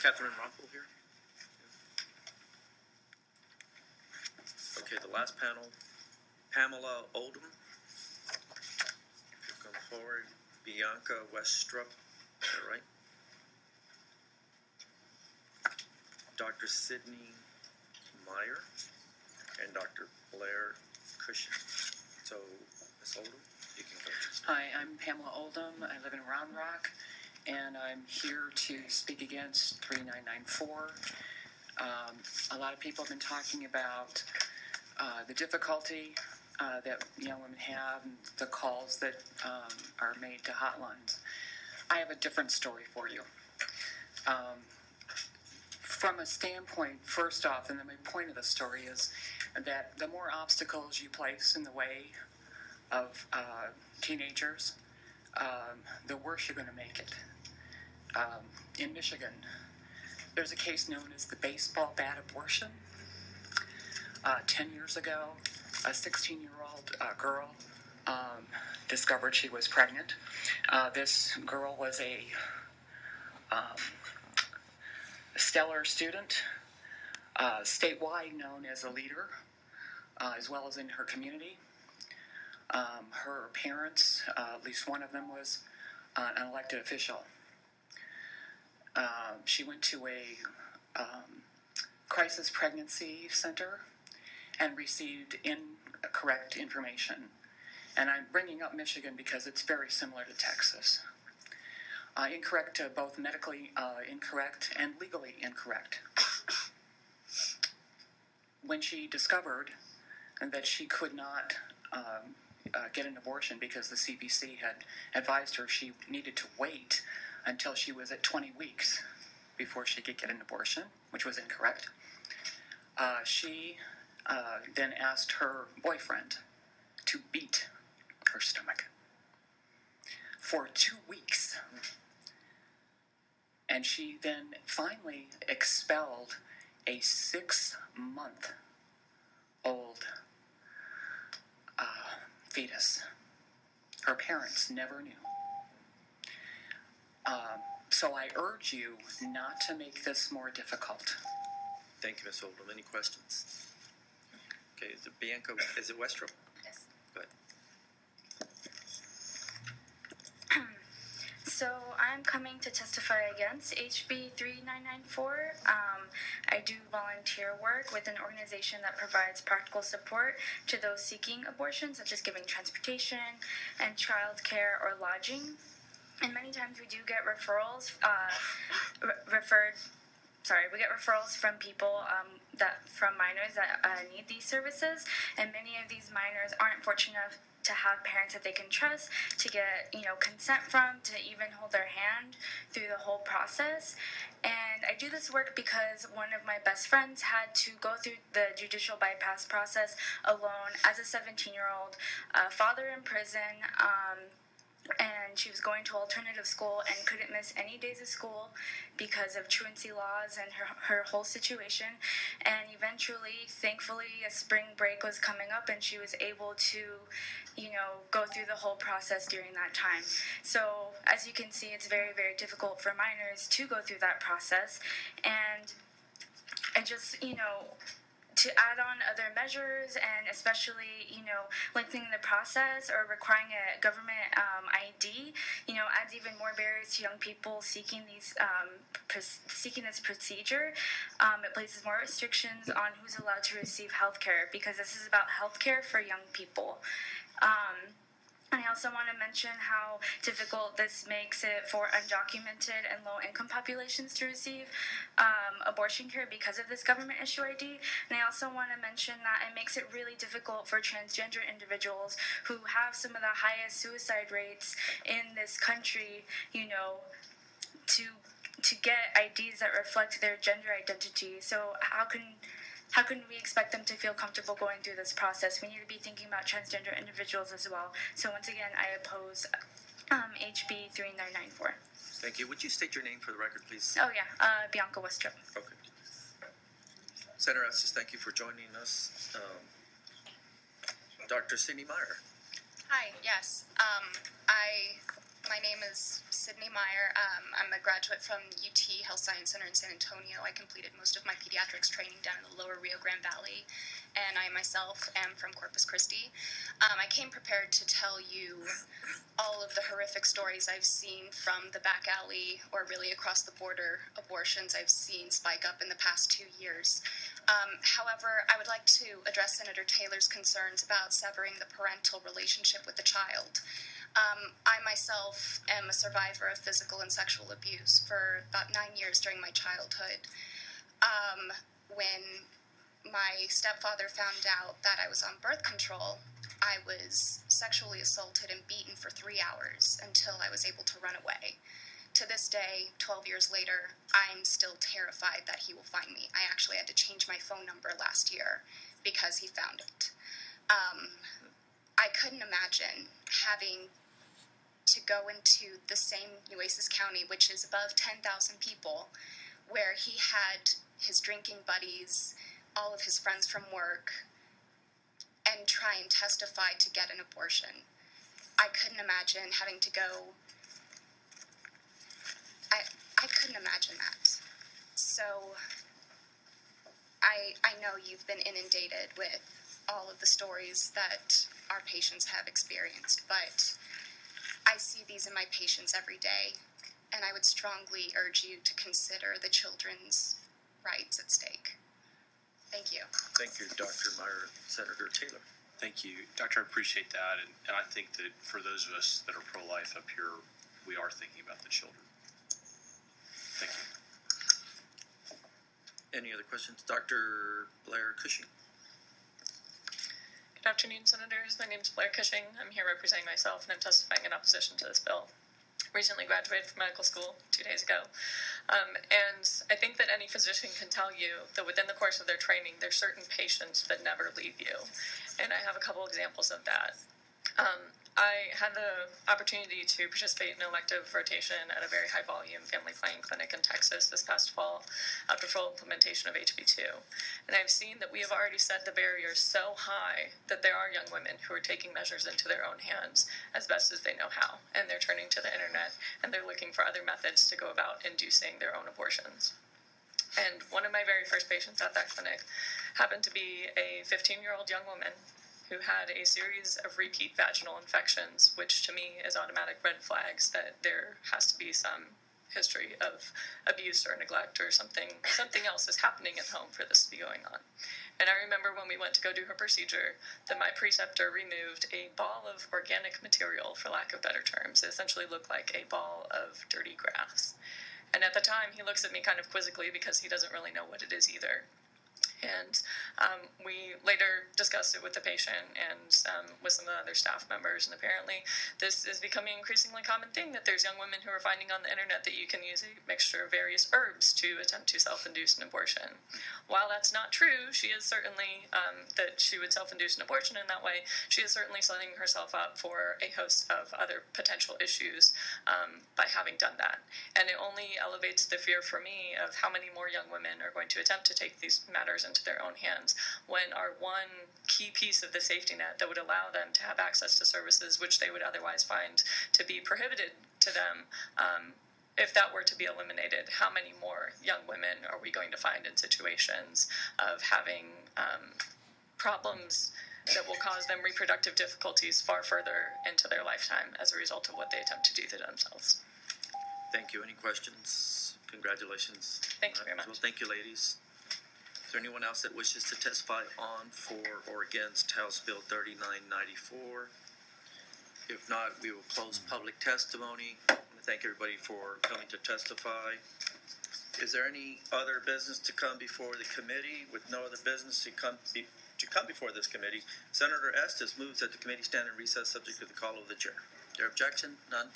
Catherine Rockwell here. Okay, the last panel, Pamela Oldham. Come forward. Bianca Westrup. Is that right? Dr. Sydney Meyer and Dr. Blair Cushing. So, Ms. Oldham, you can go. Hi, I'm Pamela Oldham. I live in Round Rock, and I'm here to speak against 3994. A lot of people have been talking about the difficulty that young women have and the calls that are made to hotlines. I have a different story for you. From a standpoint, first off, and then my point of the story is that the more obstacles you place in the way of teenagers, the worse you're going to make it. In Michigan, there's a case known as the baseball bat abortion. 10 years ago, a 16-year-old girl discovered she was pregnant. This girl was a stellar student, statewide known as a leader, as well as in her community. Her parents, at least one of them, was an elected official. She went to a crisis pregnancy center and received incorrect information. And I'm bringing up Michigan because it's very similar to Texas. Incorrect, both medically incorrect and legally incorrect. When she discovered that she could not get an abortion because the CBC had advised her she needed to wait until she was at 20 weeks before she could get an abortion, which was incorrect, she then asked her boyfriend to beat her stomach for 2 weeks. And she then finally expelled a 6-month-old fetus. Her parents never knew. So I urge you not to make this more difficult. Thank you, Ms. Oldham. Any questions? Okay, is it Bianca? Is it Westrup? Yes. Go ahead. So I'm coming to testify against HB 3994. I do volunteer work with an organization that provides practical support to those seeking abortion, such as giving transportation and child care or lodging. And many times we do get referrals, we get referrals from people from minors that need these services, and many of these minors aren't fortunate enough to have parents that they can trust, to get consent from, to even hold their hand through the whole process. And I do this work because one of my best friends had to go through the judicial bypass process alone as a 17-year-old, father in prison, and she was going to alternative school and couldn't miss any days of school because of truancy laws and her whole situation. And eventually, thankfully, a spring break was coming up and she was able to, go through the whole process during that time. So, as you can see, it's very, very difficult for minors to go through that process. And I just, to add on other measures, and especially, lengthening the process or requiring a government ID, adds even more barriers to young people seeking this procedure. It places more restrictions on who's allowed to receive health care, because this is about health care for young people. And I also want to mention how difficult this makes it for undocumented and low-income populations to receive abortion care because of this government issue ID. And I also want to mention that it makes it really difficult for transgender individuals who have some of the highest suicide rates in this country, to get IDs that reflect their gender identity. So how can we expect them to feel comfortable going through this process? We need to be thinking about transgender individuals as well. So once again, I oppose HB 3994. Thank you. Would you state your name for the record, please? Oh, yeah. Bianca Westrup. Okay. Senator Estes, thank you for joining us. Dr. Sydney Meyer. Hi, yes. I My name is Sydney Meyer. I'm a graduate from UT Health Science Center in San Antonio. I completed most of my pediatrics training down in the lower Rio Grande Valley, and I myself am from Corpus Christi. I came prepared to tell you all of the horrific stories I've seen from the back alley or really across the border abortions I've seen spike up in the past 2 years. However, I would like to address Senator Taylor's concerns about severing the parental relationship with the child. I myself am a survivor of physical and sexual abuse for about 9 years during my childhood. When my stepfather found out that I was on birth control, I was sexually assaulted and beaten for 3 hours until I was able to run away. To this day, 12 years later, I'm still terrified that he will find me. I actually had to change my phone number last year because he found it. I couldn't imagine having to go into the same Nueces County, which is above 10,000 people, where he had his drinking buddies, all of his friends from work, and try and testify to get an abortion. I couldn't imagine having to go. I couldn't imagine that. So I know you've been inundated with all of the stories that our patients have experienced, but I see these in my patients every day, and I would strongly urge you to consider the children's rights at stake. Thank you. Thank you, Dr. Meyer. Senator Taylor. Thank you, Doctor. I appreciate that, and I think that for those of us that are pro-life up here, we are thinking about the children. Thank you. Any other questions? Dr. Blair Cushing. Good afternoon, Senators. My name is Blair Cushing. I'm here representing myself, and I'm testifying in opposition to this bill. Recently graduated from medical school 2 days ago. And I think that any physician can tell you that within the course of their training, there's certain patients that never leave you. And I have a couple examples of that. I had the opportunity to participate in an elective rotation at a very high-volume family planning clinic in Texas this past fall after full implementation of HB2. And I've seen that we have already set the barrier so high that there are young women who are taking measures into their own hands as best as they know how. And they're turning to the internet, and they're looking for other methods to go about inducing their own abortions. And one of my very first patients at that clinic happened to be a 15-year-old young woman who had a series of repeat vaginal infections, which to me is automatic red flags that there has to be some history of abuse or neglect or something else is happening at home for this to be going on. And I remember when we went to go do her procedure that my preceptor removed a ball of organic material, for lack of better terms. It essentially looked like a ball of dirty grass. And at the time, he looks at me kind of quizzically because he doesn't really know what it is either. And we later discussed it with the patient and with some of the other staff members, and apparently this is becoming an increasingly common thing that there's young women who are finding on the internet that you can use a mixture of various herbs to attempt to self-induce an abortion. While that's not true, she is certainly that she would self-induce an abortion in that way. She is certainly setting herself up for a host of other potential issues by having done that. And it only elevates the fear for me of how many more young women are going to attempt to take these matters into their own hands when our one key piece of the safety net that would allow them to have access to services which they would otherwise find to be prohibited to them, if that were to be eliminated, how many more young women are we going to find in situations of having problems that will cause them reproductive difficulties far further into their lifetime as a result of what they attempt to do to themselves? Thank you. Any questions? Congratulations. Thank you very much. Well, thank you, ladies. Is there anyone else that wishes to testify on, for, or against House Bill 3994? If not, we will close public testimony. I want to thank everybody for coming to testify. Is there any other business to come before the committee? With no other business to come before this committee, Senator Estes moves that the committee stand in recess subject to the call of the chair. Is there objection? None?